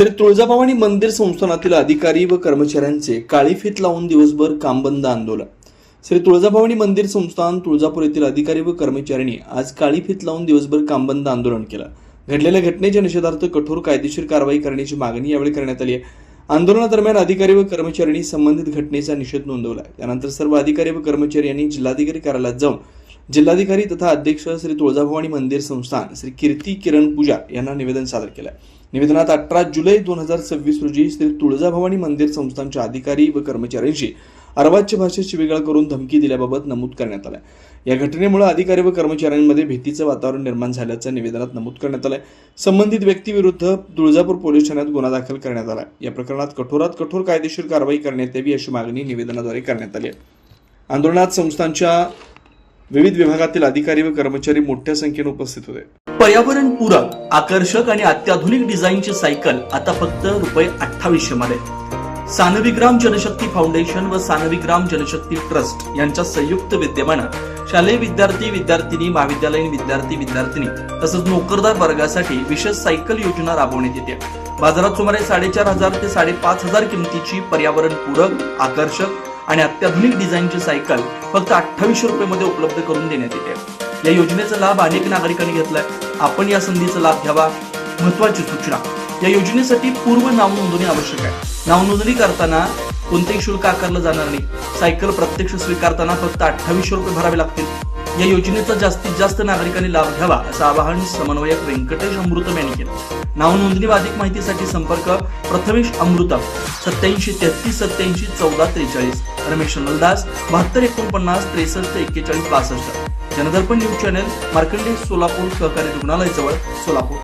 श्री तुळजाभवानी मंदिर संस्थानातील अधिकारी व कर्मचाऱ्यांचे काळी फीत लावून दिवसभर काम बंद आंदोलन। श्री तुळजाभवानी मंदिर संस्थान तुळजापूर येथील अधिकारी व कर्मचाऱ्यांनी आज काळी फीत लावून दिवसभर काम बंद आंदोलन केलं। घडलेल्या घटनेच्या निषेधार्थ कठोर कायदेशीर कारवाई करण्याची मागणी यावेळी करण्यात आली आहे। आंदोलनादरम्यान अधिकारी व कर्मचाऱ्यांनी संबंधित घटनेचा निषेध नोंदवला। त्यानंतर सर्व अधिकारी व कर्मचारी यांनी जिल्हाधिकारी कार्यालयात जाऊन जिल्हाधिकारी तथा अध्यक्ष श्री तुळजाभवानी मंदिर संस्थान श्री कीर्ती किरण पूजा यांना निवेदन सादर केलं। निवेदनात 18 जुलै 2026 रोजी श्री तुळजाभवानी मंदिर संस्थानच्या अधिकारी व कर्मचाऱ्यांशी अर्वाच्य भाषेत शिवीगाळ करून धमकी दिल्याबाबत नमूद करण्यात आलं। या घटनेमुळे अधिकारी व कर्मचाऱ्यांमध्ये भीतीचं वातावरण निर्माण झाल्याचं निवेदनात नमूद करण्यात आलं। संबंधित व्यक्तीविरुद्ध तुळजापूर पोलीस ठाण्यात गुन्हा दाखल करण्यात आला। या प्रकरणात कठोरात कठोर कायदेशीर कारवाई करण्यात यावी अशी मागणी निवेदनाद्वारे करण्यात आली आहे। आंदोलनात संस्थानच्या विविध विभागातील अधिकारी व कर्मचारी मोठ्या संख्येने उपस्थित होते। पर्यावरण पूरक, आकर्षक आणि अत्याधुनिक डिझाईनची सायकल आता फक्त ₹2800 मध्ये। सानविग्राम जनशक्ती फाउंडेशन व सानविग्राम जनशक्ती ट्रस्ट यांच्या संयुक्त विद्यमाने शालेय विद्यार्थी विद्यार्थिनी, महाविद्यालयीन विद्यार्थी विद्यार्थिनी तसंच नोकरदार वर्गासाठी विशेष सायकल योजना राबवण्यात येते। बाजारात सुमारे 4500 ते 5500 किमतीची पर्यावरण पूरक, आकर्षक आणि अत्याधुनिक डिझाईनची सायकल फक्त ₹2800 मध्ये उपलब्ध करून देण्यात येते। या योजनेचा लाभ अनेक नागरिकांनी घेतलाय। आपण या संधीचा लाभ घ्यावा। महत्त्वाची सूचना, या योजनेसाठी पूर्व नाव नोंदणी आवश्यक आहे। नाव नोंदणी करताना कोणतेही शुल्क आकारलं जाणार नाही। सायकल प्रत्यक्ष स्वीकारताना फक्त ₹2800 भरावे लागतील। या योजनेचा जास्तीत जास्त नागरिकांनी लाभ घ्यावा असं आवाहन समन्वयक व्यंकटेश अमृतम यांनी केलं। नाव नोंदणी व अधिक माहितीसाठी संपर्क प्रथमेश अमृतम 87 33 87 14 43, रमेश नलदास 72 49 63 41 62। जनदर्पण न्यूज चॅनल, मार्कंडेय सोलापूर सहकारी रुग्णालय जवळ, सोलापूर।